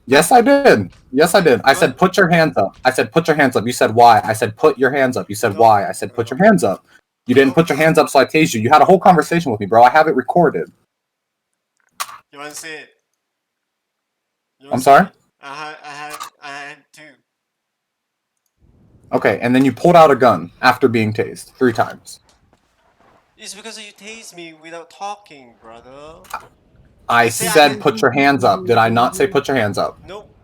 Yes, I did. Yes, I did. I said, put your hands up. I said, put your hands up. You said, why? I said, put your hands up. You said, why? I said, put your hands up. You didn't put your hands up, so I tased you. You had a whole conversation with me, bro. I have it recorded. You want to see it? I'm sorry? I had two. Okay, and then you pulled out a gun after being tased 3 times. It's because you tased me without talking, brother. I said, put your hands up. Did I not say put your hands up? Nope.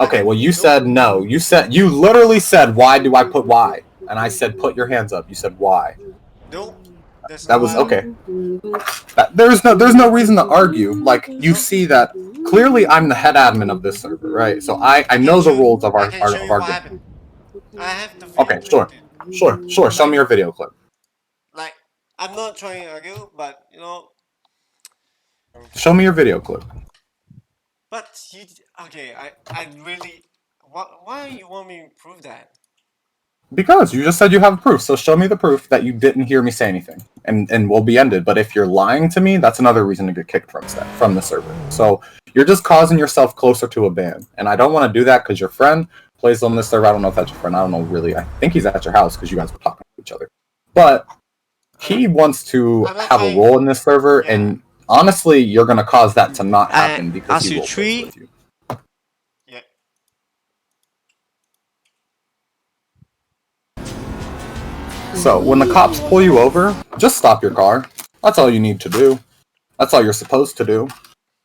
Okay, well, you said no. You literally said, why do I put why? And I said, put your hands up. You said, why? Nope. That's That not was why. okay. There's no reason to argue. Like, you see that clearly I'm the head admin of this server, right? So I know the rules of our I can show you what game. happened. I have the video Okay, clip, dude. sure. Show me your video clip. Like, I'm not trying to argue, but you know. Show me your video clip. But you, okay, I really. Why you want me to prove that? Because you just said you have proof, so show me the proof that you didn't hear me say anything, and we'll be ended. But if you're lying to me, that's another reason to get kicked from the server. So you're just causing yourself closer to a ban, and I don't want to do that because your friend plays on this server. I don't know if that's your friend. I don't know really. I think he's at your house because you guys were talking to each other. But he wants to have a role in this server, and honestly, you're gonna cause that to not happen because he will play with you. Yeah. So when the cops pull you over, just stop your car. That's all you need to do. That's all you're supposed to do.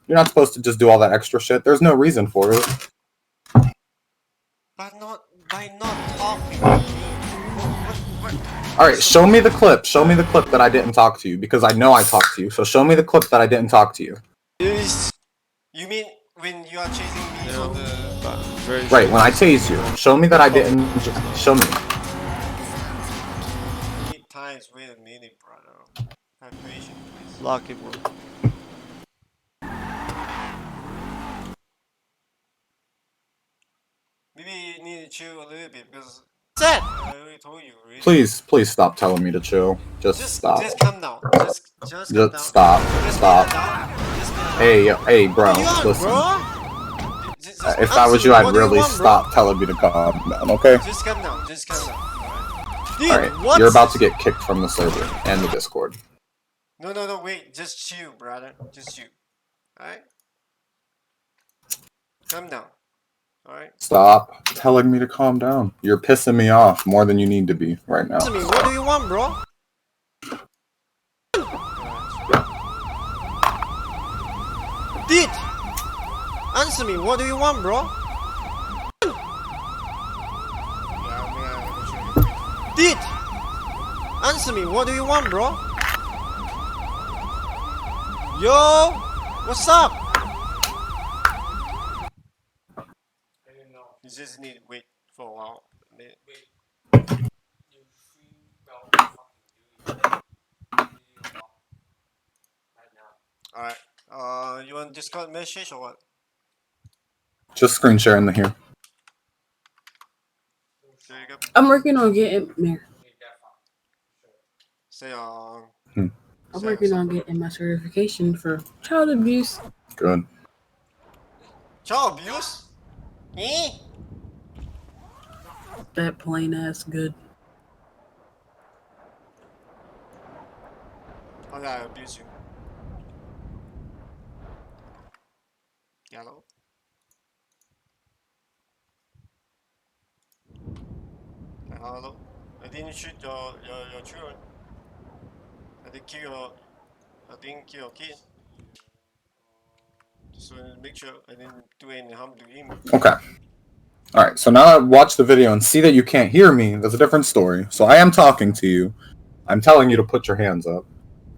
You're not supposed to just do all that extra shit. There's no reason for it. But not by not talking to me. Alright, show me the clip. Show me the clip that I didn't talk to you, because I know I talked to you. So show me the clip that I didn't talk to you. You mean when you are chasing me from the... Right, when I tase you. Show me that I didn't... Show me. 8 times, wait a minute, brother. Have patience, please. Lucky, bro. Maybe you need to chill a little bit because... Set! I already told you, really. Please stop telling me to chill. Just stop. Just calm down. Just calm down. Stop. Just Stop. Hey, bro, What listen. bro? If I was you, I'd really stop telling me to calm down, okay? Just calm down. Just calm down. Dude, Alright, what? you're about to get kicked from the server and the Discord. No, wait. Just chill, brother. Just chill. Alright? Calm down. Alright? Stop telling me to calm down. You're pissing me off more than you need to be right now. Answer me, what do you want, bro? Dude! Answer me, what do you want, bro? Dude! Answer me, what do you want, bro? Yo! What's up? You just need to wait for a while. Alright. You want Discord message or what? Just screen sharing the here. There you go. I'm working on getting there. Say I'm working on getting my certification for child abuse. Good. child abuse? Eh? That plain ass good. How did I abuse you? Hello? Hello? I didn't shoot your children. I didn't kill your kid. Just wanted to make sure I didn't do any harm to him. Okay. Alright, so now I watch the video and see that you can't hear me. That's a different story. So I am talking to you. I'm telling you to put your hands up.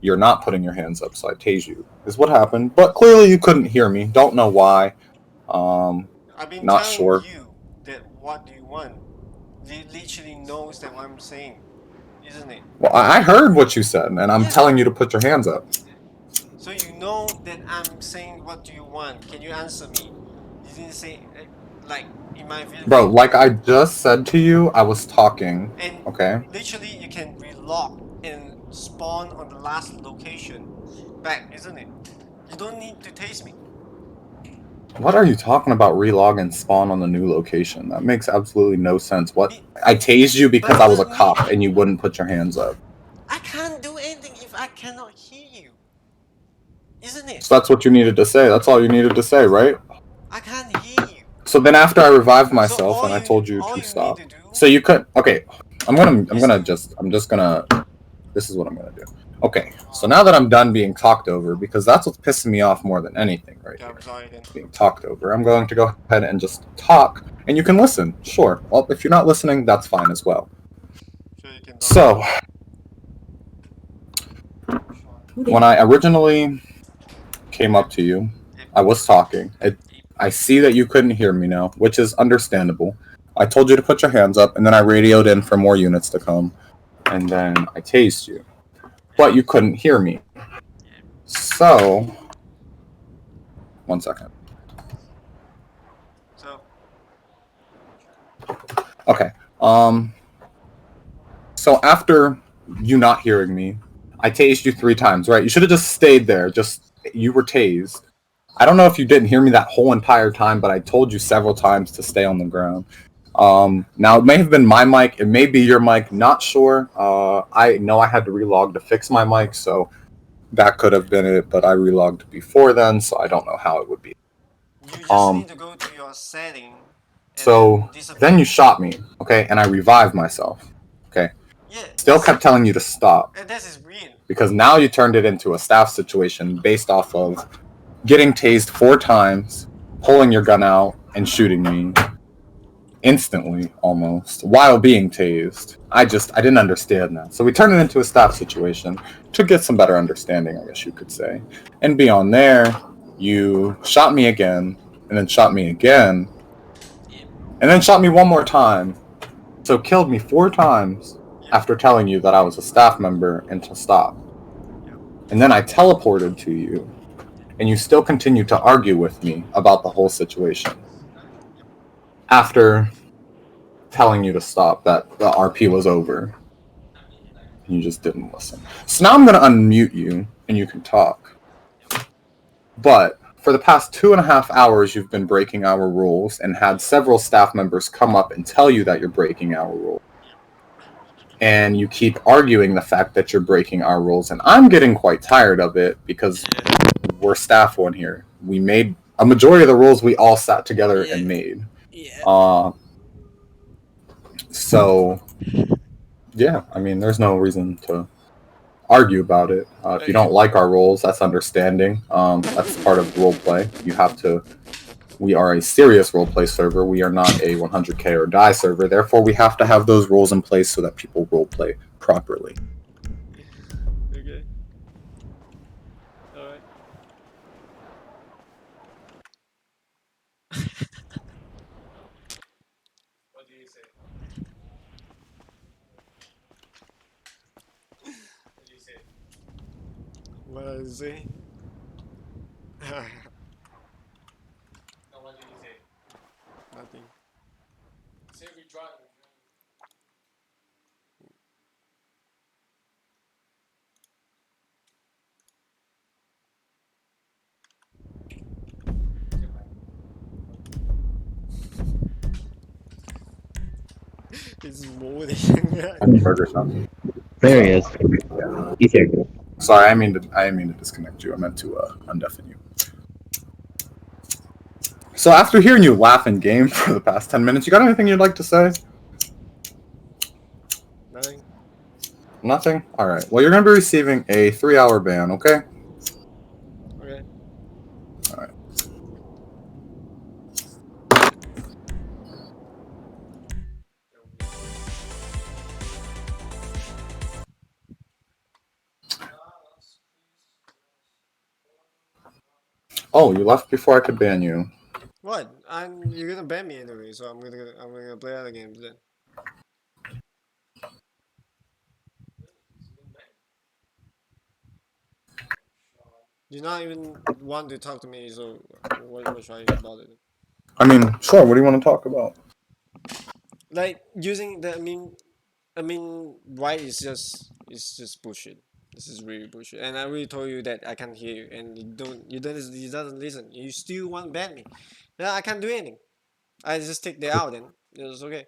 You're not putting your hands up, so I tase you. Is what happened. But clearly you couldn't hear me. Don't know why. I've been not telling sure. you that what do you want. He literally knows that what I'm saying, isn't it? Well, I heard what you said, and I'm telling you to put your hands up. So you know that I'm saying what do you want. Can you answer me? You didn't say, like, in my video. Bro, like I just said to you, I was talking, and okay? Literally, you can relog and spawn on the last location back, isn't it? You don't need to taste me. What are you talking about? Relog and spawn on the new location? That makes absolutely no sense. What? I tased you because I was a cop and you wouldn't put your hands up. I can't do anything if I cannot hear you. Isn't it? So that's what you needed to say. That's all you needed to say, right? I can't hear you. So then after I revived myself all and I you- told you all to you stop. need to do So you could. Okay. I'm is just gonna. This is what I'm gonna do. Okay. So now that I'm done being talked over, because that's what's pissing me off more than anything right Okay, here. I'm sorry then. Being talked over. I'm going to go ahead and just talk, and you can listen. Sure. Well, if you're not listening, that's fine as well. Sure, you can talk. So, when I originally came up to you, I was talking. I see that you couldn't hear me now, which is understandable. I told you to put your hands up, and then I radioed in for more units to come, and then I tased you. But you couldn't hear me. So, one second. So, Okay. So after you not hearing me, I tased you 3 times, right? You should have just stayed there. You were tased. I don't know if you didn't hear me that whole entire time, but I told you several times to stay on the ground. Now it may have been my mic, it may be your mic, not sure. I know I had to relog to fix my mic, so that could have been it, but I relogged before then, so I don't know how it would be. you just need to go to your setting. So then you shot me, okay, and I revived myself, okay. Yeah. Still kept telling you to stop. And this is weird. Because now you turned it into a staff situation based off of getting tased 4 times, pulling your gun out, and shooting me instantly almost while being tased. I didn't understand that. So we turned it into a staff situation to get some better understanding, I guess you could say. And beyond there, you shot me again, and then shot me again, and then shot me one more time. So killed me 4 times after telling you that I was a staff member and to stop. And then I teleported to you, and you still continued to argue with me about the whole situation. After telling you to stop, that the RP was over. And you just didn't listen. So now I'm going to unmute you, and you can talk. But for the past 2.5 hours, you've been breaking our rules and had several staff members come up and tell you that you're breaking our rules. And you keep arguing the fact that you're breaking our rules, and I'm getting quite tired of it because we're staff one here. We made a majority of the rules we all sat together and made. So yeah, I mean, there's no reason to argue about it. If you don't like our rules, that's understanding. That's part of roleplay. You have to. We are a serious roleplay server. We are not a 100k or die server. Therefore, we have to have those rules in place so that people roleplay properly. Okay. Alright. What do you say? What do you say? What do I say? No, what do you say? Nothing. Say we drive. It's more than Burger shop. There he is. He's here. Sorry, I didn't mean to disconnect you. I meant to undeafen you. So after hearing you laugh in game for the past 10 minutes, you got anything you'd like to say? nothing. Nothing? Alright. Well, you're going to be receiving a 3-hour ban, okay? Okay. Alright. Oh, you left before I could ban you. What? You're gonna ban me anyway, so I'm gonna play other games then. You're not even want to talk to me, so what should I bother? I mean, sure, what do you want to talk about? Like using the I mean, white is just bullshit. This is really bullshit. And I really told you that I can't hear you, and you doesn't listen. You still want to ban me. Yeah, I can't do anything. I just take the out then. It's okay.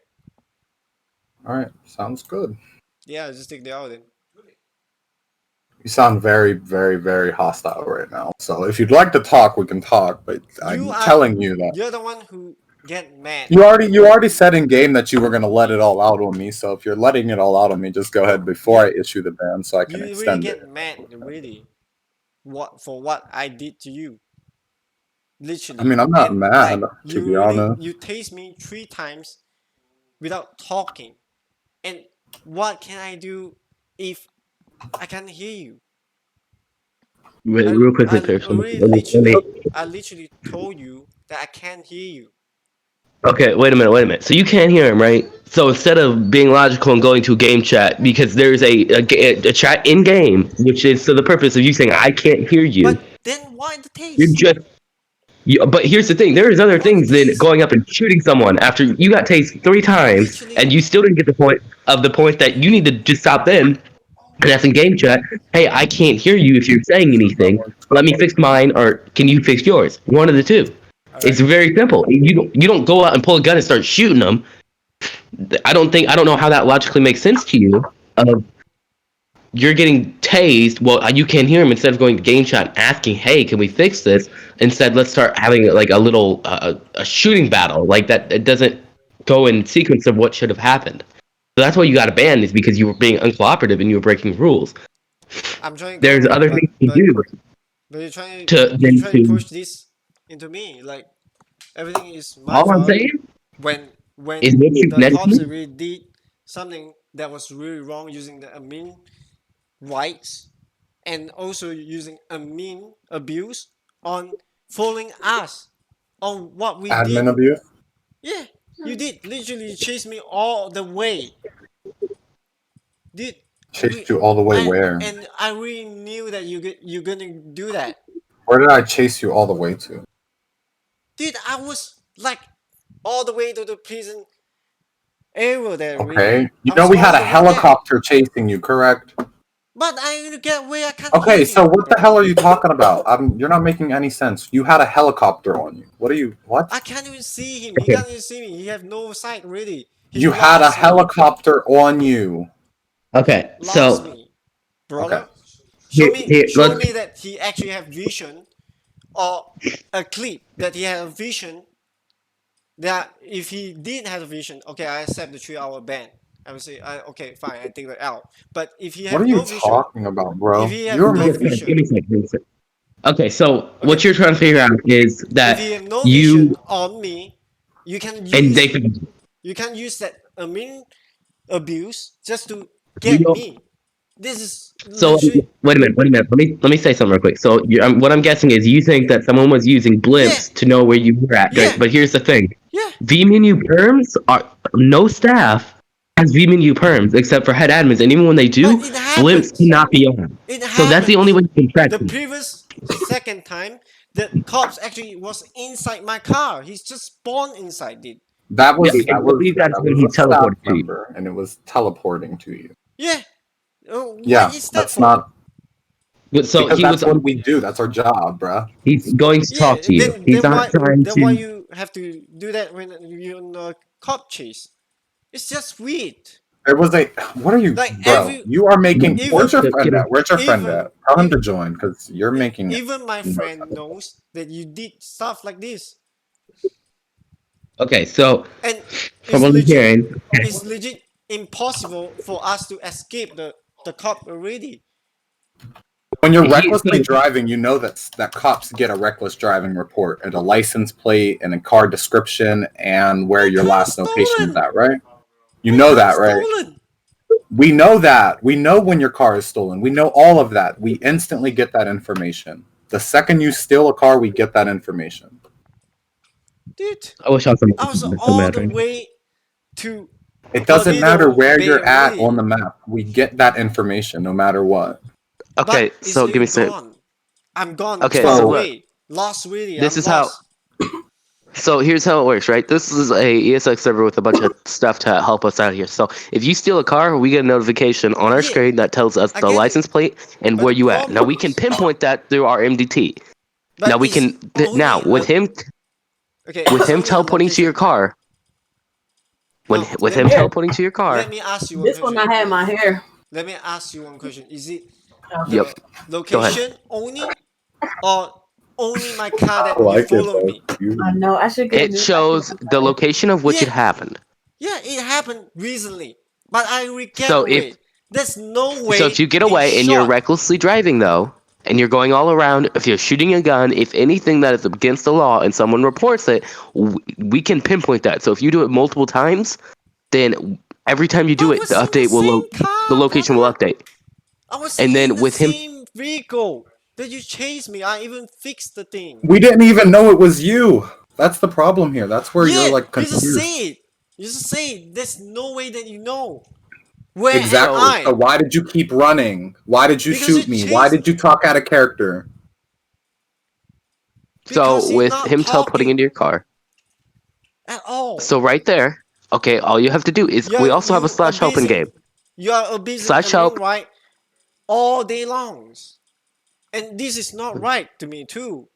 All right, sounds good. Yeah, I just take the out then. You sound very, very, very hostile right now. So if you'd like to talk, we can talk. But I'm telling you that you're the one who get mad. you already said in game that you were gonna let it all out on me. So if you're letting it all out on me, just go ahead before I issue the ban, so I can You really extend get it. mad, really. What I did to you. Literally. I mean, I'm not mad, to be honest. You taste me 3 times without talking. And what can I do if I can't hear you? Wait, real quickly, Parish. I literally told you that I can't hear you. Okay, wait a minute. So you can't hear him, right? So instead of being logical and going to game chat, because there's a chat in game, which is for the purpose of you saying I can't hear you. But then why the taste? You're just. But here's the thing: there is other things than going up and shooting someone after you got tased 3 times, and you still didn't get the point that you need to just stop then. And that's in game chat. Hey, I can't hear you if you're saying anything. Let me fix mine, or can you fix yours? One of the two. Right. It's very simple. You don't go out and pull a gun and start shooting them. I don't know how that logically makes sense to you. You're getting tased. Well, you can't hear him. Instead of going to game chat and asking, "Hey, can we fix this?" Instead, let's start having like a little a shooting battle like that. It doesn't go in sequence of what should have happened. So that's why you got to ban, is because you were being uncooperative and you were breaking rules. I'm trying. There's other things to do. But you're trying to push this into me. Like everything is my fault. All I'm saying, when the cops really did something that was really wrong, using the admin rights and also using admin abuse on fooling us on what we did. Admin abuse? Yeah, you did. Literally chase me all the way. Dude. Chased you all the way where? And I really knew that you're gonna do that. Where did I chase you all the way to? Dude, I was like all the way to the prison area there. Okay. Really. You know we had a helicopter chasing you, correct? But I get where I can't. Okay, so what the hell are you talking about? You're not making any sense. You had a helicopter on you. What? I can't even see him. He can't even see me. He have no sight really. You had a helicopter on you. Okay, so me, brother. Okay. Show me that he actually have vision, or a clip that he had a vision. That if he did have a vision, okay, I accept the 3-hour ban. I would say, okay, fine, I take that out. But if he has no vision, what are you talking about, bro? If he has no vision, give me a second. Okay, so what you're trying to figure out is that if he have no vision on me, you can use that abuse just to get me. This is so. Wait a minute. Let me say something real quick. So, what I'm guessing is you think that someone was using blimps to know where you were at. Yeah. But here's the thing. Yeah. V-menu perms are no staff has V-menu perms except for head admins, and even when they do, blimps cannot be on. So that's the only way you can track the previous second time, the cops actually was inside my car. He's just spawned inside, dude. That was when he teleported to you, and it was teleporting to you. Yeah. That's not. So that's what we do. That's our job, bruh. He's going to talk to you. He's not trying to. Then why you have to do that when you're in a cop chase? It's just weird. There was a. What are you, bro? You are making. Where's your friend at? Where's your friend at? Tell him to join, because you're making. Even my friend knows that you did stuff like this. Okay, so and from what I'm hearing, it's legit impossible for us to escape the cop already. When you're recklessly driving, you know that cops get a reckless driving report and a license plate and a car description and where your last location is at, right? You know that, right? We know that. We know when your car is stolen. We know all of that. We instantly get that information. The second you steal a car, we get that information. Dude, I was all the way to. It doesn't matter where you're at on the map. We get that information no matter what. Okay, so give me a second. I'm gone. Okay, so lost really. This is how. So here's how it works, right? This is a ESX server with a bunch of stuff to help us out here. So if you steal a car, we get a notification on our screen that tells us I the get license it. plate and But where the you at. Now we problem can is, pinpoint that through our MDT. Now but we it's can now only with him okay. with It's him only a teleporting to your location, right? car. When Now with let him me teleporting to your car. let me ask you one This one question. I had my hair. Let me ask you one question. Is it Yep. the Go ahead. location only, or only my car I that you like it follow though. me? I know. I should get a It new. shows the location of which Yeah, it happened. yeah, it happened recently, but I will get So if away. There's no So way if you get in away and you're short. recklessly driving, though, and you're going all around, if you're shooting a gun, if anything that is against the law and someone reports it, we can pinpoint that. So if you do it multiple times, then every time you do I it, the was in the update same the car, location will brother. update. I was And in then the with him, same vehicle that you chased me. I even fixed the thing. We didn't even know it was you. That's the problem here. That's where you're Yeah, like you just confused. say it. You just say it. There's no way that you know. Where am Exactly. so I? So why did you keep running? Why did you Because you shoot me? Why chased did you me. talk out of character? Because you're with not him teleporting talking into your car. at all. So right there, okay, all you have to do is we also have a slash help in game. You are abusing Slash admin help. right all day long. And this is not right to me too.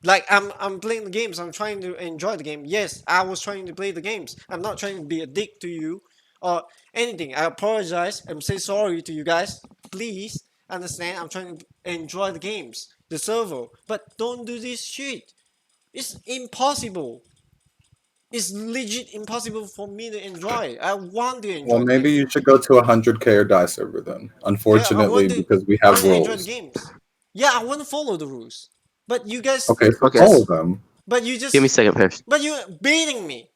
Like I'm playing the games, I'm trying to enjoy the game. Yes, I was trying to play the games. I'm not trying to be a dick to you or anything. I apologize. I'm say sorry to you guys. Please understand I'm trying to enjoy the games, the server. But don't do this shit. It's impossible. It's legit impossible for me to enjoy. I want to Well, enjoy the maybe game. you should go to 100K or die server then. Yeah, Unfortunately, because we I have want to enjoy the rules. games. Yeah, I want to follow the rules. But you guys Okay, so Okay. follow them. but you Give me a just second, Parish. but you're baiting me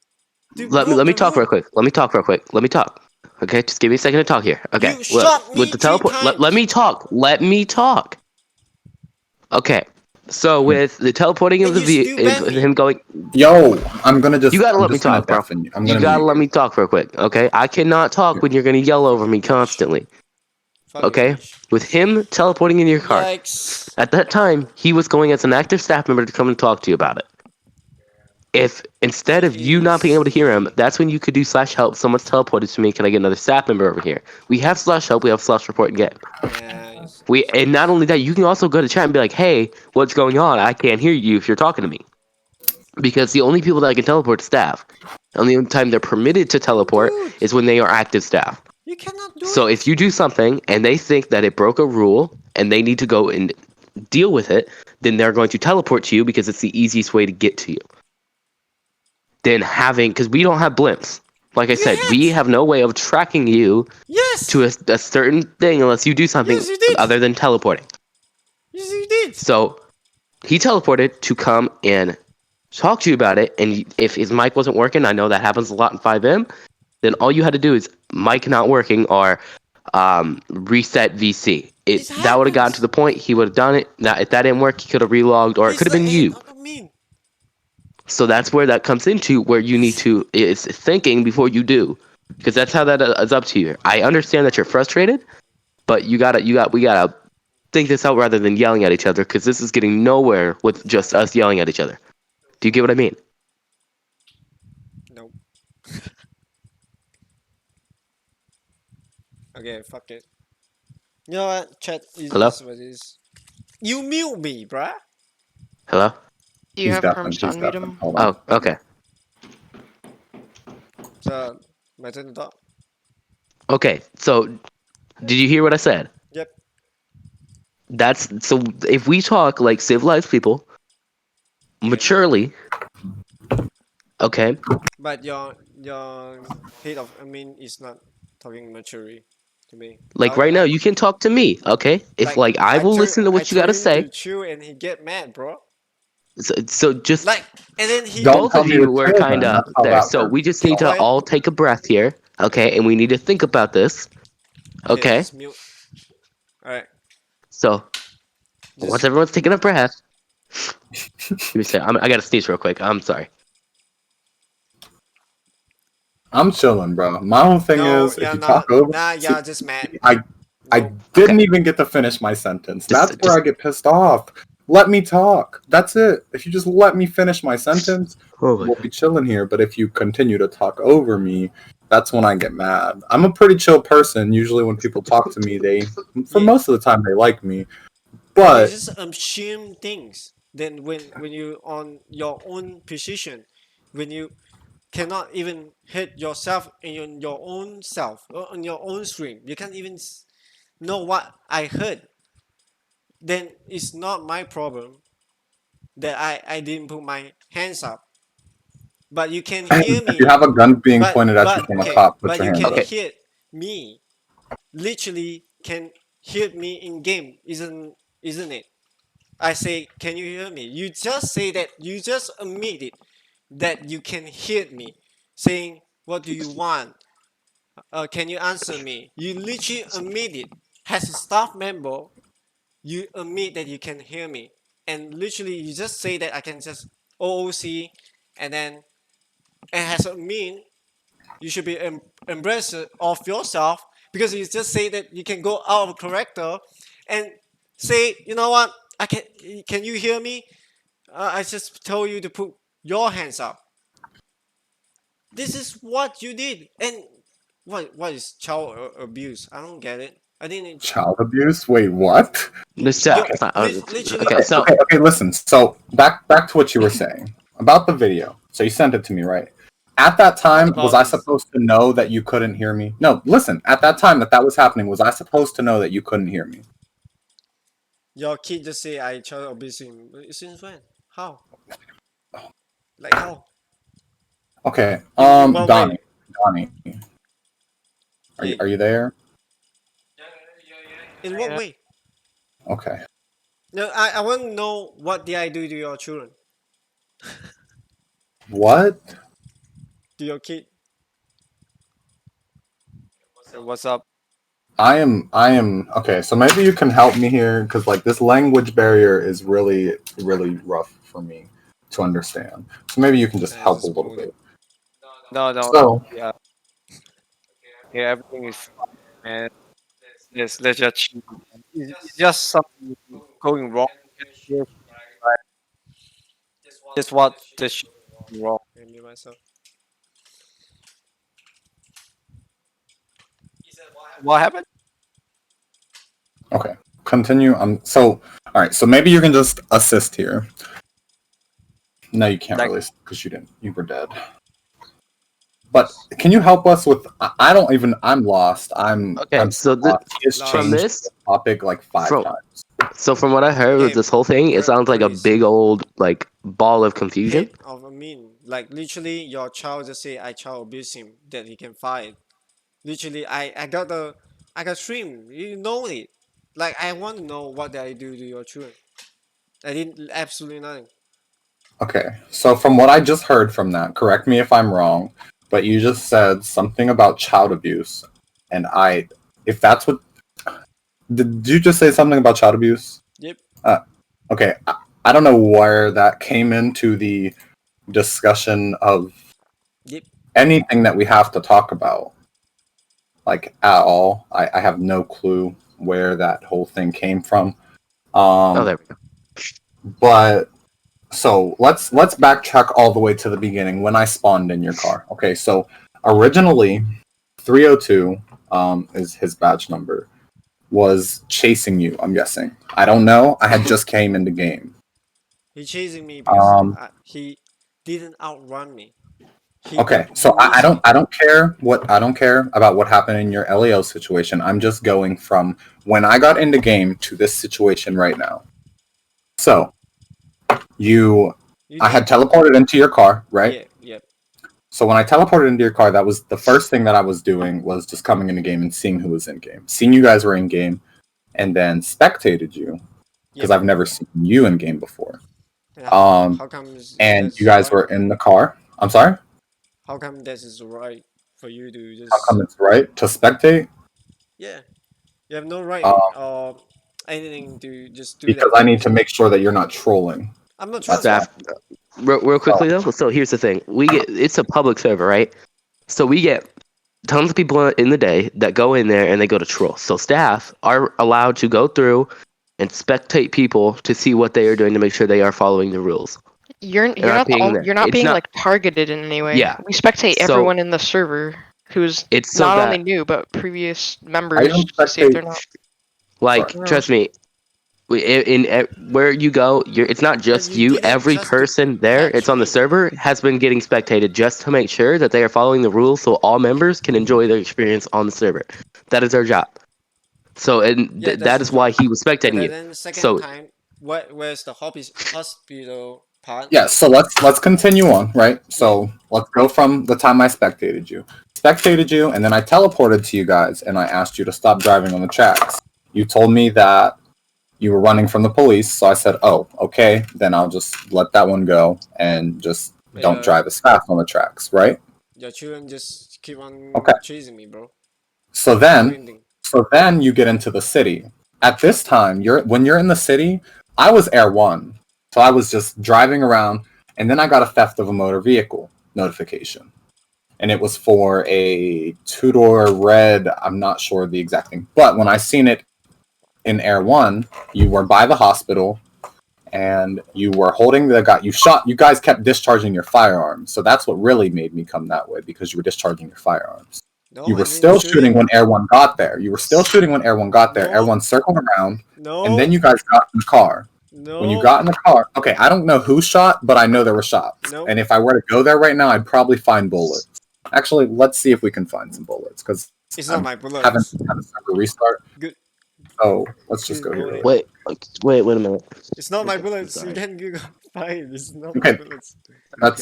to Let me broke let me the talk real rule. quick. Let me talk real quick. Let me talk. Okay, just give me a second to talk here. Okay, You look shot with me the three teleport. Let times me talk. Let me talk. Okay, so Hmm. with the teleporting of and the you still ban of me. him going, Yo, I'm gonna you just gotta I'm let me just gonna talk, bro. deafen you. I'm You gonna gotta mute let you. me talk real quick. Okay, I cannot talk when you're gonna yell over me constantly. Fucking Okay, fish. with him teleporting in your car. Yikes. At that time, he was going as an active staff member to come and talk to you about it. If instead of you not being able to hear him, that's when you could do slash help. Someone's teleported to me. Can I get another staff member over here? We have slash help. We have slash report and get. Nice. And not only that, you can also go to chat and be like, "Hey, what's going on? I can't hear you if you're talking to me." Because the only people that can teleport is staff. The only time they're permitted to teleport Dude, is when they are active staff. you cannot do So it. if you do something and they think that it broke a rule and they need to go and deal with it, then they're going to teleport to you because it's the easiest way to get to you. Than having, because we don't have blimps. Like I said, we Yes. have no way of tracking you Yes. to a certain thing unless you do something Yes, you did. other than teleporting. Yes, you did. So he teleported to come and talk to you about it. And if his mic wasn't working, I know that happens a lot in FiveM, then all you had to do is mic not working or reset VC. It That would have gotten to happens. the point he would have done it. Now, if that didn't work, he could have relogged, or it He's could have the been end you. of me. So that's where that comes into where you need to is thinking before you do, because that's how that is up to you. I understand that you're frustrated, but we gotta think this out rather than yelling at each other, because this is getting nowhere with just us yelling at each other. Do you get what I mean? Nope. Okay, fuck it. You know what? Chat is Hello? what it is. You mute me, bruh. Hello? Do you He's have deafened. perms to He's unmute deafened. him? Hold on. Oh, okay. So, my turn to talk. Okay. So, did you hear what I said? Yep. That's so. If we talk like civilized people, maturely, okay. But your head of admin is not talking maturely to me. Like right now, you can talk to me, okay? If Like like I will listen to I what you gotta told him to say. chill and he get mad, bro. So just Like and then he Don't both tell of me to you were chill kind then. of That's how there. that So works. we just need to Alright. all take a breath here, okay? And we need to think about this, Okay, okay? just mute. Alright. So once Just everyone's taking a breath, let me say, I gotta sneeze real quick. I'm sorry. I'm chilling, bro. My whole thing no, is, if you're you not. talk over, Nah, see, you're just mad. I No. didn't even get to finish my sentence. That's where I Just get pissed off. let me talk. That's it. If you just let me finish my sentence, Oh my we'll God. be chilling here. But if you continue to talk over me, that's when I get mad. I'm a pretty chill person. Usually when people talk to me, for Yeah. most of the time, they like me. You But just assume things. Then when you on your own position, when you cannot even hit yourself in your own self or on your own stream, you can't even know what I heard. Then it's not my problem that I didn't put my hands up. But you can hear if you me. have a gun being pointed at you from a Okay. cop, put But your you hands can up. Okay. hear me. Literally can hear me in game, isn't it? I say, can you hear me? You just say that. You just admit it that you can hear me, saying, "What do you want? Can you answer me?" You literally admit it. As a staff member, you admit that you can hear me, and literally you just say that I can just OOC, and then it has a mean you should be embrace of yourself because you just say that you can go out of character and say, you know what, can you hear me? I just told you to put your hands up. This is what you did. And what is child abuse? I don't get it. I didn't. Child abuse? Wait, what? This Yo, literally. okay, so Okay, listen. So back to what you were saying about the video. So you sent it to me, right? At that What time, was about I this? supposed to know that you couldn't hear me? No, listen. At that time that was happening, was I supposed to know that you couldn't hear me? Your kid just say I child abuse him. Since when? How? Like how? Okay. In what way? Donnie, Yeah. are you there? In what way? Okay. No, I want to know what did I do to your children, What? to your kid. So what's up? I am okay. So maybe you can help me here because like this language barrier is really rough for me to understand. So maybe you can just help a Just little moved it. bit. No. So Yeah, yeah. Everything is fine, man. Let's just chill. It's just something going wrong. Yes, right. Just what the shit going wrong. I mute myself. What happened? okay, continue. So all right. So maybe you can just assist here. No, you can't Like, really because you didn't. You were dead. But can you help us with? I don't even. I'm lost. okay, I'm so lost. He has Lost. from changed this, the topic like five from times. so from what I heard with Okay, this whole thing, it sounds like a Chris. big old like ball of confusion. Hate of a mean. Like literally, your child just say I child abuse him that he can fight. Literally, I got stream. You know it. Like I want to know what did I do to your children. I didn't absolutely nothing. Okay, so from what I just heard from that, correct me if I'm wrong, but you just said something about child abuse, and if that's what, did you just say something about child abuse? Yep. Okay, I don't know where that came into the discussion of Yep. anything that we have to talk about, like at all. I have no clue where that whole thing came from. Oh, there we go. But so let's backtrack all the way to the beginning when I spawned in your car. Okay, so originally 302 is his badge number was chasing you, I'm guessing. I don't know. I had just came into game. He chasing me because Um he didn't outrun me. okay, He so literally. I don't care about what happened in your LAO situation. I'm just going from when I got into game to this situation right now. So, you You I had did. teleported into your car, right? Yeah. Yep. So when I teleported into your car, that was the first thing that I was doing was just coming into game and seeing who was in game. Seeing you guys were in game and then spectated you because Yep. I've never seen you in game before. Yeah, Um how come and that's you guys right? were in the car. I'm sorry? How come that is right for you to How just? come it's right to spectate? Yeah, you have no right Um or anything to just do because that I need things. to make sure that you're not trolling. I'm not That's trolling. why. Staff, real Oh, quickly though. So here's the thing: it's a public server, right? So we get tons of people in the day that go in there and they go to troll. So staff are allowed to go through and spectate people to see what they are doing to make sure they are following the rules. You're not being like targeted in any way. Yeah. We spectate So- everyone in the server who's It's so not that, only new but previous I members don't to see if they're spectate. not. like, Sorry. trust me, in where you go, it's not just you you. did it Every just to person there, catch it's on the me. server, has been getting spectated just to make sure that they are following the rules, so all members can enjoy their experience on the server. That is our job. So, and Yeah, that that's is the why job. he was But spectating you. then the second So, time, where's the hospital part? Yeah, so let's continue on, right? So let's go from the time I spectated you, and then I teleported to you guys, and I asked you to stop driving on the tracks. You told me that you were running from the police, so I said, "Oh, okay, then I'll just let that one go and just don't drive as fast on the tracks," right? Your children just keep on Okay. chasing me, bro. So then you get into the city. At this time, when you're in the city, I was Air 1. So I was just driving around, and then I got a theft of a motor vehicle notification. And it was for a two-door red, I'm not sure the exact thing. But when I seen it in Air 1, you were by the hospital, and you were holding the guy. You guys kept discharging your firearms. So that's what really made me come that way, because you were discharging your firearms. No, You I were didn't still shoot shooting it. when Air 1 got there. No. Air 1 circled around, No. and then you guys got in the car. No. When you got in the car, okay, I don't know who shot, but I know there were shots. Nope. And if I were to go there right now, I'd probably find bullets. Actually, let's see if we can find some bullets, because It's I not my bullets. haven't had a server restart. Good. So let's just go here. wait a minute. It's not my Okay, bullets. sorry. You can Google fine. It's not Okay. my bullets.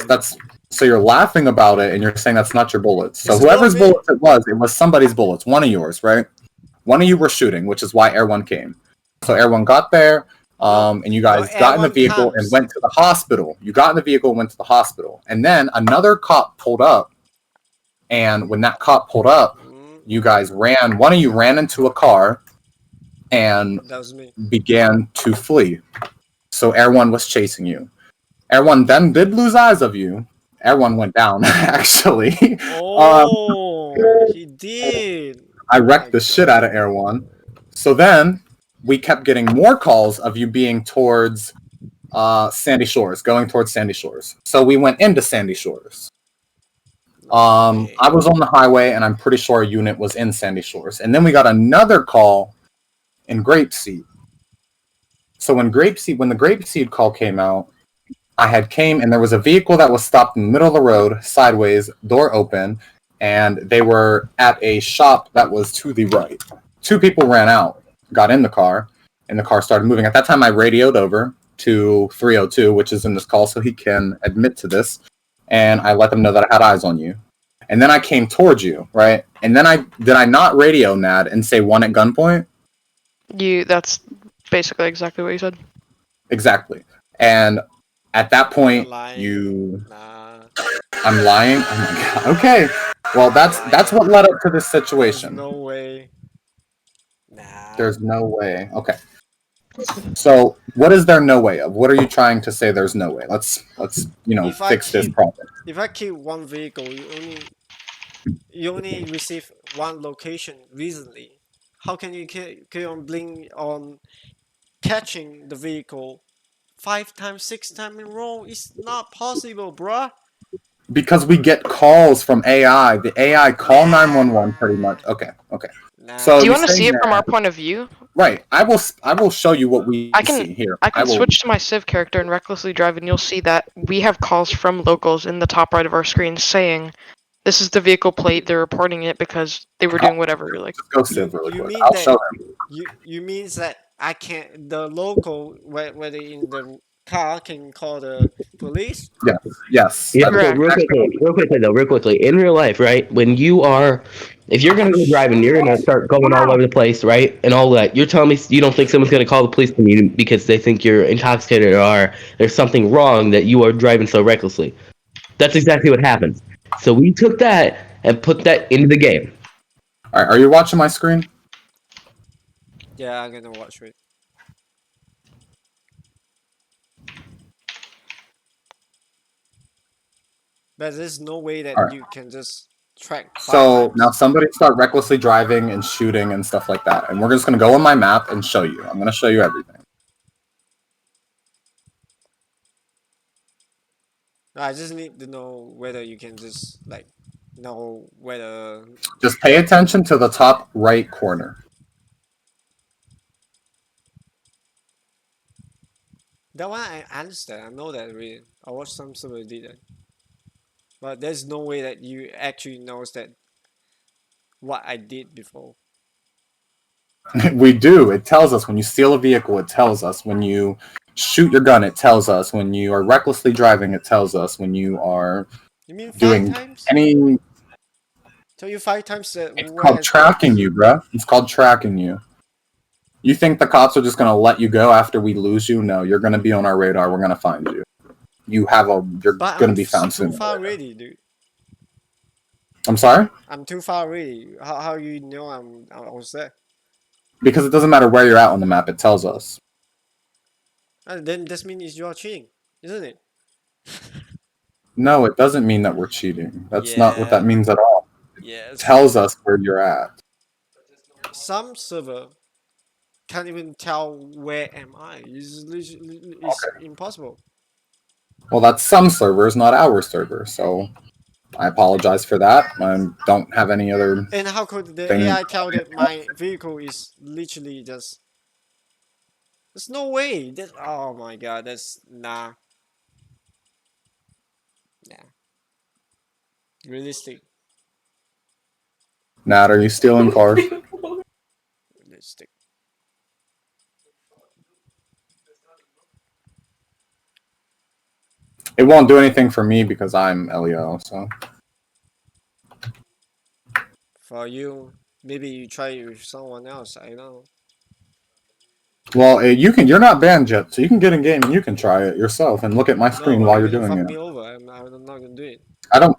That's so you're laughing about it, and you're saying that's not your bullets. So It's whoever's not me. bullets it was somebody's bullets, one of yours, right? One of you were shooting, which is why Air 1 came. So Air 1 got there, and you guys No, got in the Air 1 vehicle comes. and went to the hospital. You got in the vehicle and went to the hospital. And then another cop pulled up, and when that cop pulled up, you guys one of you ran into a car and That was me. began to flee. So Air 1 was chasing you. Air 1 then did lose eyes of you. Air 1 went down, actually. Oh, he did. I wrecked the shit out of Air 1. So then we kept getting more calls of you being towards Sandy Shores, going towards Sandy Shores. So we went into Sandy Shores. I was on the highway, and I'm pretty sure a unit was in Sandy Shores. And then we got another call in Grapeseed. So when the Grapeseed call came out, I had came, and there was a vehicle that was stopped in the middle of the road, sideways, door open, and they were at a shop that was to the right. Two people ran out, got in the car, and the car started moving. At that time, I radioed over to 302, which is in this call, so he can admit to this, and I let them know that I had eyes on you. And then I came towards you, right? And then did I not radio Nad and say one at gunpoint? That's basically exactly what you said. Exactly. And at that point, Lying. Nah. I'm lying? Oh my god. Okay. Well, that's what led up to this situation. There's no way. Nah. There's no way. Okay. So, what is there no way of? What are you trying to say there's no way? Let's fix this problem. If I keep one vehicle, you only receive one location recently. How can you keep on bling on catching the vehicle 5 times, 6 times in a row? It's not possible, bruh. Because we get calls from AI. The AI call 911 pretty much. Okay. Nah. So Do you want to see it from our point of view? Right. I will show you what we see here. I can switch to my Civ character and recklessly drive, and you'll see that we have calls from locals in the top right of our screen saying, "This is the vehicle plate. They're reporting it because they were doing whatever." Like, just go Civ really You quick. mean I'll that- show them. You means that I can't, the local, where they in the car can call the police? Yes. Yeah, That's so real quickly, in real life, right? If you're gonna go driving, you're gonna start going all over the place, right? And all that. You're telling me you don't think someone's gonna call the police on you because they think you're intoxicated or there's something wrong that you are driving so recklessly. That's exactly what happens. So we took that and put that into the game. All right, are you watching my screen? Yeah, I'm gonna watch it. But there's no way that Alright. you can just tracked 5 So times. now somebody start recklessly driving and shooting and stuff like that. And we're just going to go on my map and show you. I'm going to show you everything. I just need to know whether you can just like know whether. Just pay attention to the top right corner. That one I understand. I know that really. I watched some server did that. But there's no way that you actually knows that what I did before. We do. It tells us when you steal a vehicle. It tells us when you shoot your gun. It tells us when you are recklessly driving. It tells us when you are You mean 5 doing times? any. Tell you 5 times that It's where called has tracking been. you, bruh. It's called tracking you. You think the cops are just gonna let you go after we lose you? No, you're gonna be on our radar. We're gonna find you. You're But gonna I'm be found too soon. far already, dude. I'm sorry? I'm too far already. How you know I was there? Because it doesn't matter where you're at on the map. It tells us. Then this means you're cheating, isn't it? No, it doesn't mean that we're cheating. That's not what that Yeah. means at all. It Yes. tells us where you're at. Some server can't even tell where am I. It's impossible. Well, that's some servers, not our server. So I apologize for that. I don't have any other And how could the thing. AI tell that my vehicle is literally just? There's no way. That oh my god. That's nah. Nah. Realistic. Nat, are you stealing cars? Realistic. It won't do anything for me because I'm Leo. So For you, maybe you try with someone else. I know. well, you can. You're not banned yet, so you can get in game and you can try it yourself and look at my screen No, while you're you're gonna doing fuck it. me over. I'm not gonna do it.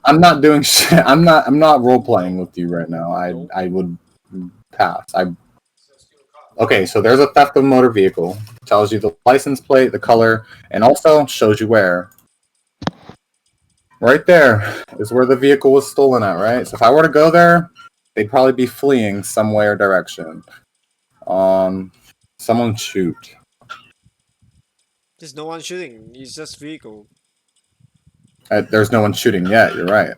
I'm not doing shit. I'm not role playing with you right now. Nope. I would pass. Okay, so there's a theft of motor vehicle. Tells you the license plate, the color, and also shows you where. Right there is where the vehicle was stolen at, right? So if I were to go there, they'd probably be fleeing somewhere direction. Someone shoot. There's no one shooting. It's just vehicle. There's no one shooting yet. You're right.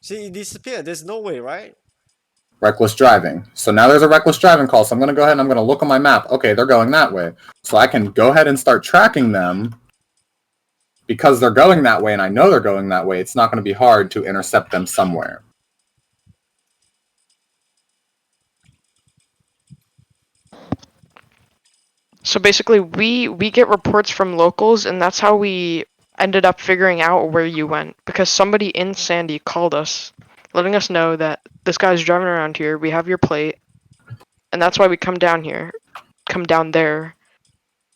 See, it disappeared. There's no way, right? Reckless driving. So now there's a reckless driving call. So I'm going to go ahead and I'm going to look on my map. Okay, they're going that way. So I can go ahead and start tracking them. Because they're going that way and I know they're going that way, it's not going to be hard to intercept them somewhere. So basically, we get reports from locals, and that's how we ended up figuring out where you went. Because somebody in Sandy called us, letting us know that this guy's driving around here. We have your plate, and that's why we come down there,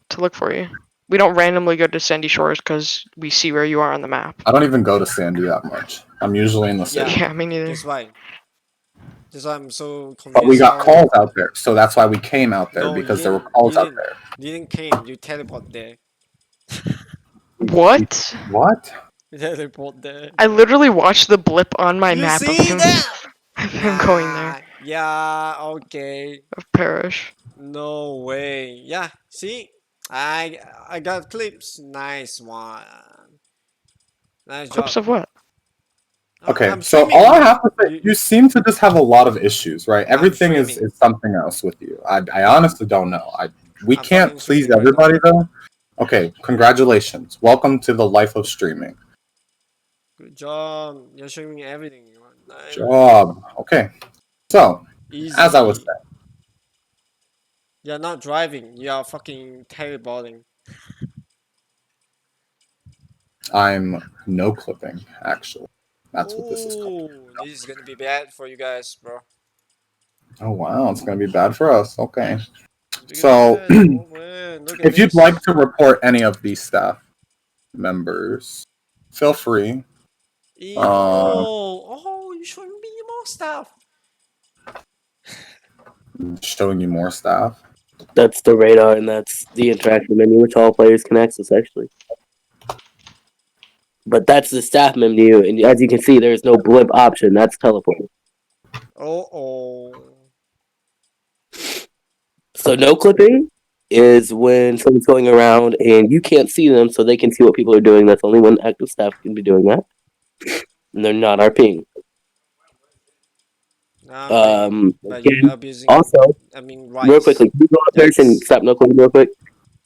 to look for you. We don't randomly go to Sandy Shores because we see where you are on the map. I don't even go to Sandy that much. I'm usually in the city. Yeah, me neither. That's why. That's why I'm so confused. But we got calls out there, so that's why we came out there, No, because you there were didn't. calls You out didn't. there. You didn't came. You teleport there. What? What? You teleport there. I literally watched the blip on my You map of see him, that? of him going there, Yeah. Okay. of Parish. No way. Yeah. See, I got clips. Nice one. Nice Clips job. of what? Okay, I'm so streaming. all I have to say, you seem to just have a lot of issues, right? Everything is streaming. something else with you. I honestly don't know. We I'm can't fucking please streaming right everybody, though. Okay, congratulations. Welcome to the life of streaming. Good job. You're streaming everything. Nice. Job. Okay, so, Easy. as I was saying, You're not driving. You're fucking teleporting. I'm no clipping, actually. That's what this is called. Ooh, this is gonna be bad for you guys, bro. Oh, wow, it's going to be bad for us. Okay. Look So, at this. Oh, man. Look at if you'd this. like to report any of these staff members, feel free. Oh, you showing me more stuff. Showing you more staff. That's the radar, and that's the interaction menu, which all players can access, actually. But that's the staff menu, and as you can see, there's no blimp option. That's teleporting. Oh. So no clipping is when someone's going around and you can't see them, so they can see what people are doing. That's only when active staff can be doing that, and they're not RPing. I'm paying, but you Again, abusing. also, I mean, real rights. quickly, can you go up there and That's stop no clipping real quick,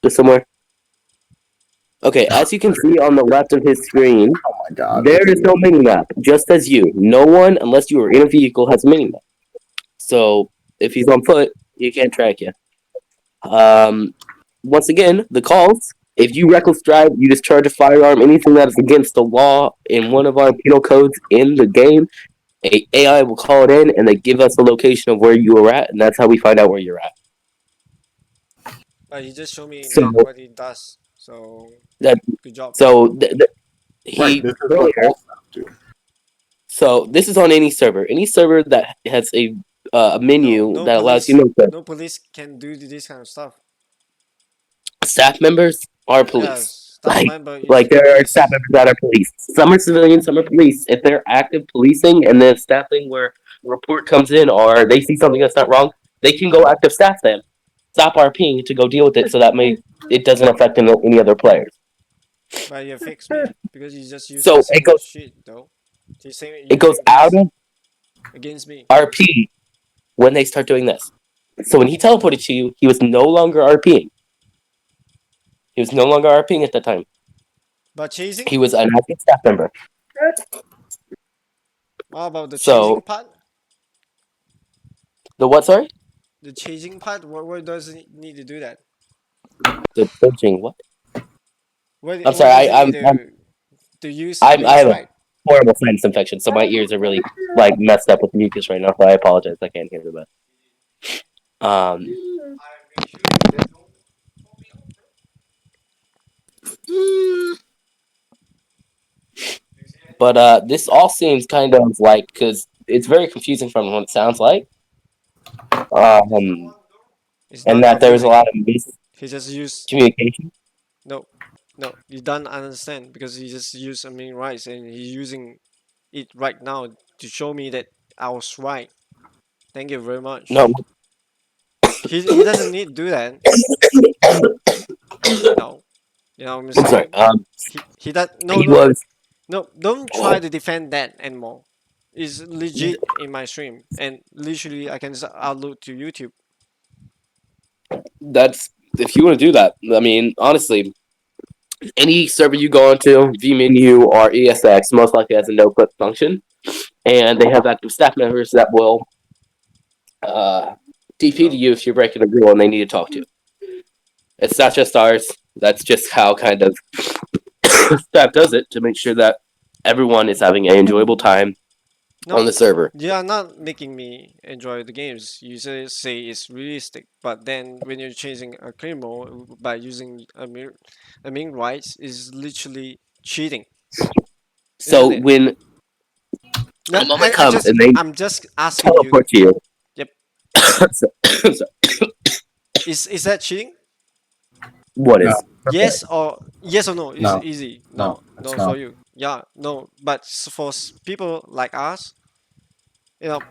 just somewhere. Okay, as you can see on the left of his screen, Oh my god. there is no mini map. Just as you, no one, unless you are in a vehicle, has a mini map. So if he's on foot, he can't track you. Once again, the calls. If you reckless drive, you discharge a firearm, anything that is against the law in one of our penal codes in the game, a AI will call it in, and they give us the location of where you are at, and that's how we find out where you're at. but he just showed me So that what he does. So that good job. so Right, he this is earlier. what all staff do. So this is on any server. Any server that has a menu No that allows police. you to No police can do this kind of stuff. staff members are Yeah, police. staff member is Like there are staff police. members that are police. Some are civilians, some are police. If they're active policing and then staffing where a report comes in or they see something that's not wrong, they can go active staff them. Stop RPing to go deal with it so that it doesn't affect any other players. But you fix me because you just use So the same shit though. He's saying it goes using out this of against me. RP when they start doing this. So when he teleported to you, he was no longer RPing. He was no longer RPing at that time. But chasing? He was an active staff member. How about the So chasing part? the what? Sorry, The chasing part? Where does it need to do that? the bridging. What? Where I'm where sorry. does it need to use I against have a right? horrible sinus infection, so my ears are really like messed up with mucus right now. So I apologize. I can't hear the best. But this all seems kind of like because it's very confusing from what it sounds like. It's And not that there was a confusing. lot of He just used miscommunication. no, no. You don't understand because he just used I mean rights and he's using it right now to show me that I was right. Thank you very much. No, He doesn't need to do that. No, you know what I'm I'm sorry. saying. He does no He no was. no. Don't try to defend that anymore. It's legit in my stream and literally I can just upload to YouTube. That's if you want to do that. I mean, honestly, any server you go onto, vMenu or ESX, most likely has a no clip function, and they have active staff members that will TP to you if you're breaking a rule and they need to talk to you. It's not just ours. That's just how kind of staff does it to make sure that everyone is having an enjoyable time on the server. You are not making me enjoy the games. You say it's realistic, but then when you're chasing a criminal by using a mean rights is literally cheating, So isn't it? when No, a moment comes and they I'm just asking you. teleport to you, Yep. so, Is that cheating? what is? No. Yes or no? Is No. it easy? No, No, it's no not. for you. Yeah, no. But for people like us, you know,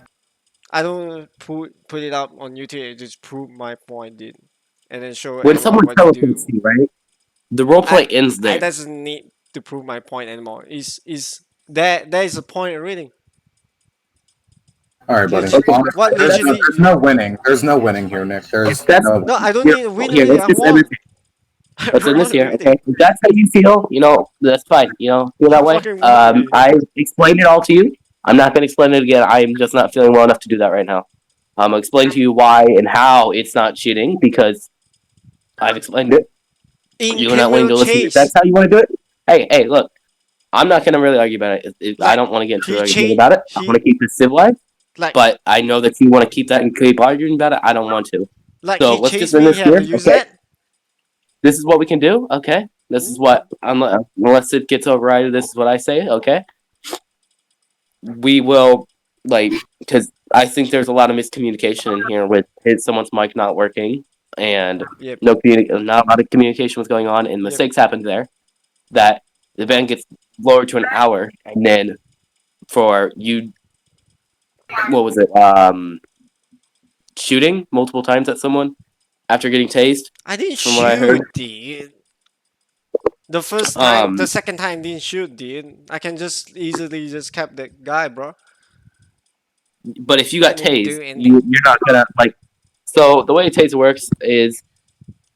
I don't put it up on YouTube. I just prove my point, dude, and then show When everyone someone what to teleports do. to you, right? The roleplay ends I there. doesn't need to prove my point anymore. Is there is a point of reading. All right, buddy. Legit, Honestly, what literally? there's no winning. There's no winning here, Nick. If There's that's no. No, I don't here, need to win here, already. let's I just end won. this. I Let's end this won here, already. okay? If that's how you feel, that's fine. Feel that I way. fucking won already. I explained it all to you. I'm not gonna explain it again. I'm just not feeling well enough to do that right now. I'll explain to you why and how it's not cheating because I've explained it. In You're not criminal willing to listen. If chase, that's how you want to do it, hey, look. I'm not gonna really argue about it. I like don't want to get into he an argument cheat, about it. I want to he keep it civilized. like But I know that you want to keep that and keep arguing about it. I don't want to. So he let's just chased end me. this He have here, to use okay? that. This is what we can do, okay? This is what unless it gets overridden. This is what I say, okay? We will because I think there's a lot of miscommunication in here with someone's mic not working and Yep. not a lot of communication was going on and mistakes happened there. That the event gets lowered to an hour, and then for you, what was it? Shooting multiple times at someone after getting tased. I didn't From what I heard, shoot, dude. The first time, um, the second time didn't shoot, dude. I can just easily just cap that guy, bro. but if you got Didn't even tased, do anything. you're not gonna like. So the way a taser works is,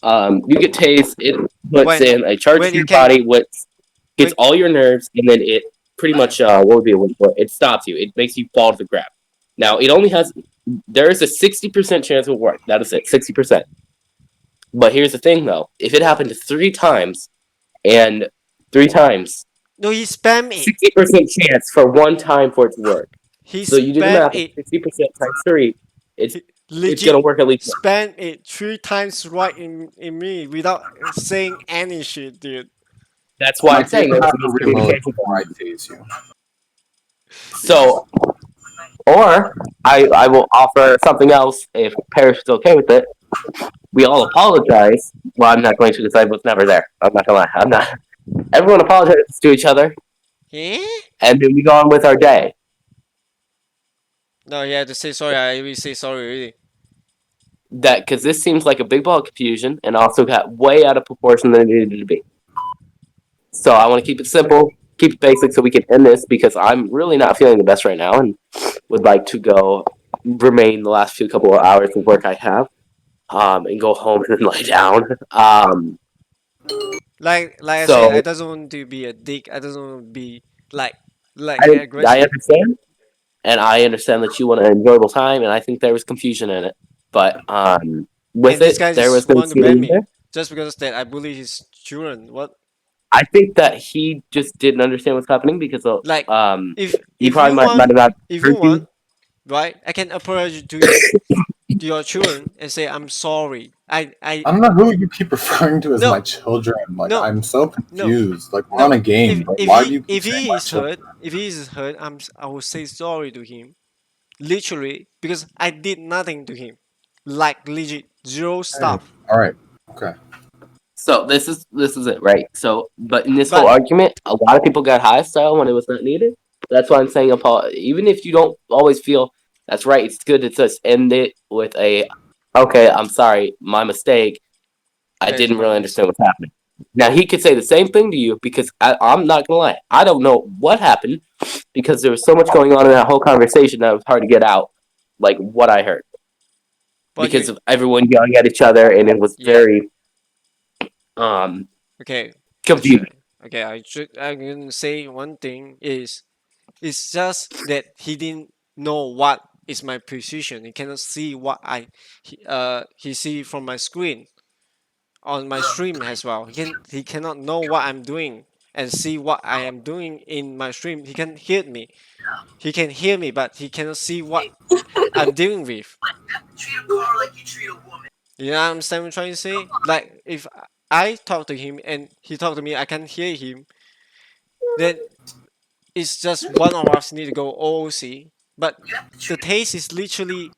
you get tased, it puts When in a charge when to you your can body, which hits when all your nerves, and then it pretty much what would be a word for it? It stops you. It makes you fall to the ground. Now it only has there is a 60% chance it will work. That is it, 60%. But here's the thing, though: if it happened 3 times, and 3 times, no, he spam it. 60% chance for one time for it to work. He So you do the spam math: it. 60% times 3, He it's gonna legit work at least once. spam it 3 times right in me without saying any shit, dude. That's why My I'm saying taser there was has a to reload miscommunication before I going on. tase you. So, or I will offer something else if Parish is okay with it. We all apologize. Well, I'm not going to because I was never there. I'm not gonna lie. I'm not. Everyone apologizes to each other, Yeah? and then we go on with our day. No, you had to say sorry. I will say sorry, really. That because this seems like a big ball of confusion, and also got way out of proportion than it needed to be. So I want to keep it simple, keep it basic, so we can end this because I'm really not feeling the best right now, and would like to go remain the last few couple of hours of work I have, and go home and lie down. Like I said, I So doesn't want to be a dick. I doesn't want to be like I aggressive. understand, and I understand that you want an enjoyable time, and I think there was confusion in it, but with And this it, guy there just was no want to ban stealing me there. just because that I bully his children. What? I think that he just didn't understand what's happening because Like, if he if probably you might want, have not if you heard you. want, right? I can apologize to your children and say I'm sorry. I I don't know who you keep referring to as my no children. Like, no I'm so no confused. Like, we're on no. a game, If but if why do you he keep if saying he my is children? hurt, if he is hurt, I will say sorry to him. Literally, because I did nothing to him. Like legit zero Hey, stuff. all right, okay. So this is it, right? So, but in this whole But argument, a lot of people got hostile when it was not needed. That's why I'm saying, even if you don't always feel that's right, it's good to just end it with a, okay, I'm sorry, my mistake. I that is didn't my really understand mistake. what's happening. Now he could say the same thing to you because I'm not gonna lie, I don't know what happened because there was so much going on in that whole conversation that it was hard to get out, like what I heard But because you of everyone yelling at each other, and it was yeah. very um Okay. I confusing. try. Okay, I'm gonna say one thing is it's just that he didn't know what is my position. He cannot see what he see from my screen on my stream as well. He cannot know what I'm doing and see what I am doing in my stream. He can hear me. He can hear me, but he cannot see what I'm dealing with. You know what I'm trying to say? Like if I talk to him and he talk to me, I can hear him. Then it's just one of us need to go OOC. But the taste is literally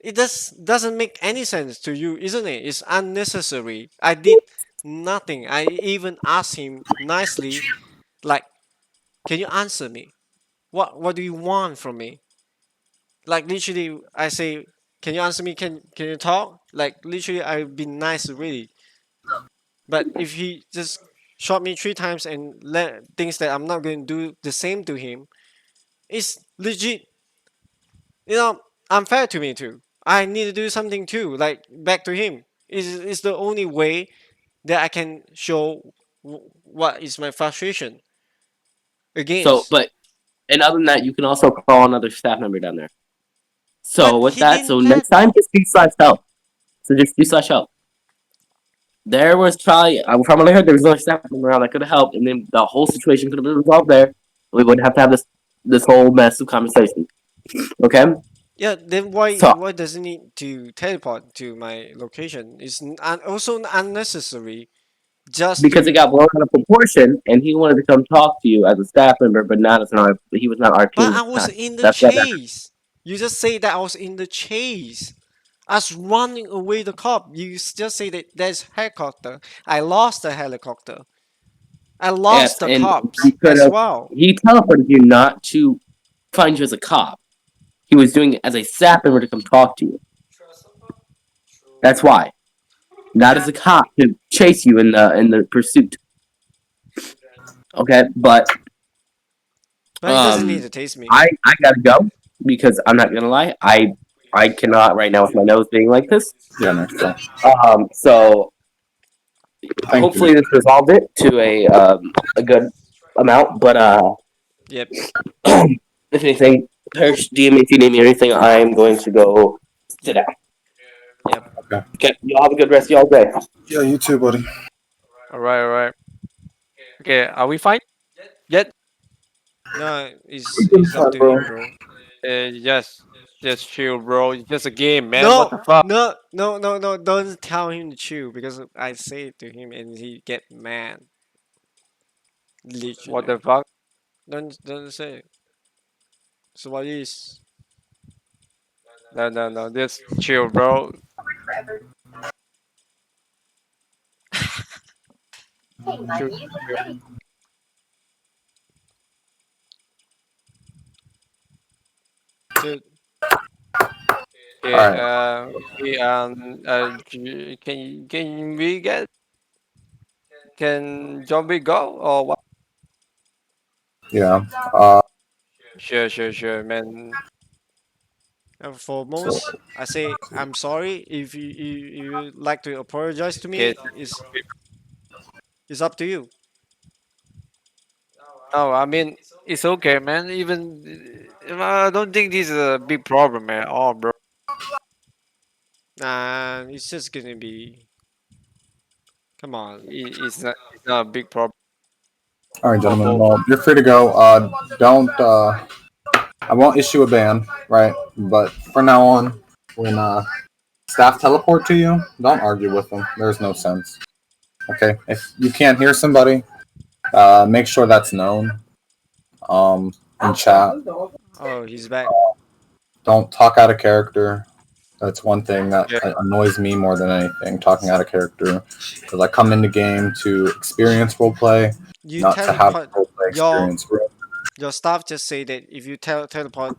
it doesn't make any sense to you, isn't it? It's unnecessary. I did nothing. I even asked him nicely, like, can you answer me? What do you want from me? Like literally, I say, can you answer me? Can you talk? Like literally, I've been nice really. But if he just shot me 3 times and let thinks that I'm not going to do the same to him, it's legit, you know, unfair to me too. I need to do something too, like back to him. Is the only way that I can show what is my frustration So, against. but and other than that, you can also call another staff member down there. So But with he that, so didn't next let time, me. just do slash help. So just do slash help. There was probably from what I heard, there was another staff member around that could have helped, and then the whole situation could have been resolved there. We wouldn't have to have this whole mess of conversation. Okay, Yeah, then why so why does it need to teleport to my location? It's also unnecessary. Just because it to. got blown out of proportion, and he wanted to come talk to you as a staff member, but not as he was not our But team I at the was time. in the That's what happened. chase. You just say that I was in the chase. I was running away the cop. You just say that there's helicopter. I lost the helicopter. I lost Yes, the and cops he could as have. well. He teleported you not to find you as a cop. He was doing it as a staff member to come talk to you. That's why. Not as a cop to chase you in the pursuit. Okay, but But he doesn't need to taste me. I gotta go because I'm not gonna lie. I cannot right now with my nose being like this. Yeah, next go. So Thank hopefully you. this resolved it to a good amount. But Yep. if anything, Hirsch, DM me if you need me or anything. I'm going to go sit down. Yep. Okay, y'all have a good rest of y'all day. Yeah, you too, buddy. All right, all right. Okay, are we fine? Yet? No, it's up to him, bro. Yes. Just chill, bro. It's just a game, man. What No, the fuck? no! Don't tell him to chill because I say it to him and he get mad. What Literally. the fuck? Don't say it. So what is? No, no, no. Just chill, bro. Chill, chill. Dude, Okay. All right. Okay. Can we get? Can zombie go or what? Yeah. Sure, sure, sure, man. for So most, I say I'm sorry. If you like to apologize to Okay. me, it's up to you. No, I mean it's okay, man. Even I don't think this is a big problem at all, bro. Nah, it's just gonna be. Come on. It's not a big problem all right, for gentlemen. both. Well, you're free to go. Don't. I won't issue a ban, right? But from now on, when staff teleport to you, don't argue with them. There's no sense. Okay. If you can't hear somebody, make sure that's known. In chat. Oh, he's back. Don't talk out of character. That's one thing that Yeah. annoys me more than anything, talking out of character. Because I come into game to experience roleplay, You not to have teleport. roleplay Your experience. your staff just say that if you teleport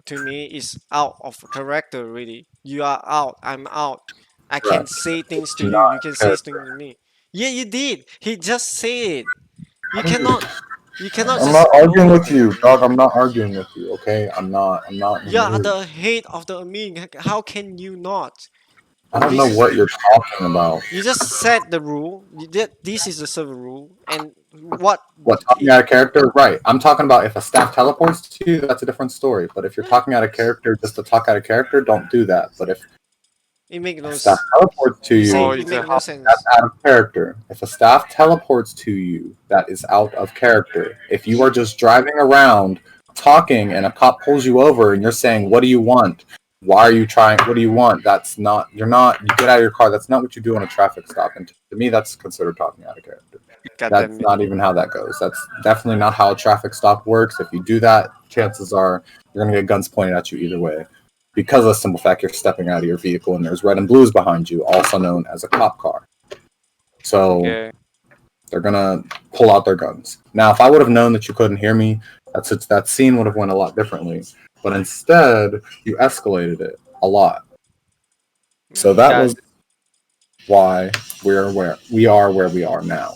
to me, it's out of character. Really, you are out. I'm out. I can Correct. say things to Not you. You can say character. things to me. Yeah, you did. He just said it. You cannot. You cannot I'm just not arguing with overthink you, it. dog. I'm not arguing with you. Okay, I'm not. I'm not in You the are mood. the head of the meeting. How can you not? I don't know This what you're talking about. you just set the rule. This is the server rule, and what? What, talking out of character? Right. I'm talking about if a staff teleports to you, that's a different story. But if you're talking out of character just to talk out of character, don't do that. But if It make no. a staff teleports to You say you, Oh, it it's a make no that's sense. out of character. If a staff teleports to you, that is out of character. If you are just driving around talking and a cop pulls you over and you're saying, "What do you want? Why are you trying? What do you want?" That's not. You're not. You get out of your car. That's not what you do on a traffic stop. And to me, that's considered talking out of character. God That's damn it. not even how that goes. That's definitely not how a traffic stop works. If you do that, chances are you're gonna get guns pointed at you either way, because of the simple fact you're stepping out of your vehicle and there's red and blues behind you, also known as a cop car. So Okay. they're gonna pull out their guns. Now, if I would have known that you couldn't hear me, that scene would have went a lot differently. But instead, you escalated it a lot. So that Yeah. was why we are where we are now.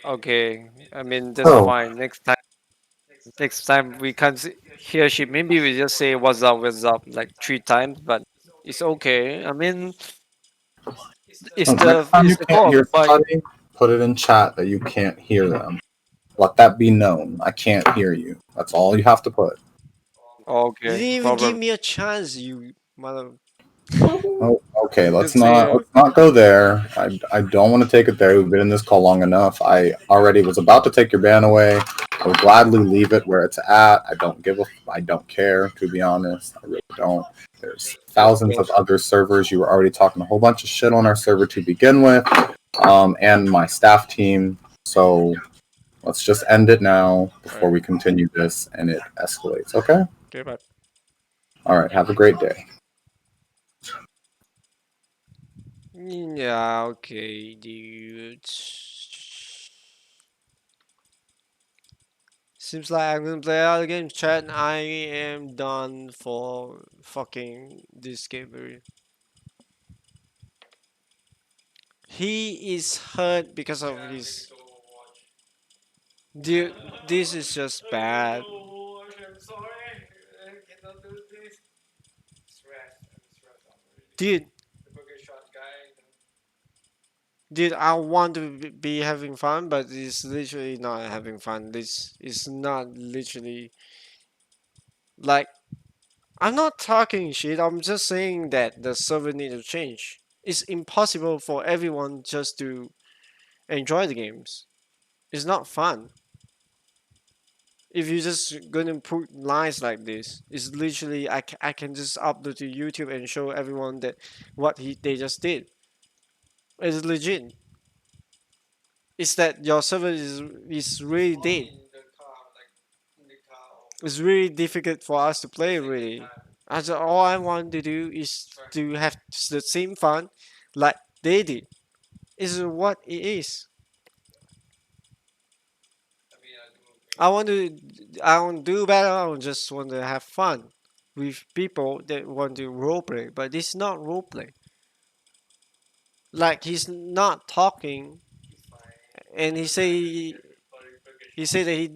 Okay. I mean that's So fine. Next time we can't hear shit. Maybe we just say what's up like 3 times, but it's okay. I mean next time you it's the can't call of hear fight. somebody, put it in chat that you can't hear them. Let that be known. I can't hear you. That's all you have to put. You Okay. didn't even give Problem. me a chance, you mother. Oh, okay. Let's not Continue. let's not go there. I don't want to take it there. We've been in this call long enough. I already was about to take your ban away. I would gladly leave it where it's at. I don't care, to be honest. I really don't. There's Of thousands of course. other servers. You were already talking a whole bunch of shit on our server to begin with, and my staff team. So let's just end it now before we continue this and it escalates. Okay. Okay, but All right. Have a great day. yeah, okay, dude. Seems like I'm gonna play other games, chat. I am done for fucking this game. He is hurt because of his. Dude, this is just bad. Dude, dude, I want to be having fun, but it's literally not having fun. This is not literally like I'm not talking shit. I'm just saying that the server need to change. It's impossible for everyone just to enjoy the games. It's not fun. If you're just gonna put lines like this, it's literally I can just upload to YouTube and show everyone that what they just did. It's legit. It's that your server is really dead. It's really difficult for us to play really. As all I want to do is to have the same fun like they did. Is what it is. I want to do better. I just want to have fun with people that want to roleplay, but it's not roleplay. Like he's not talking, and he say that he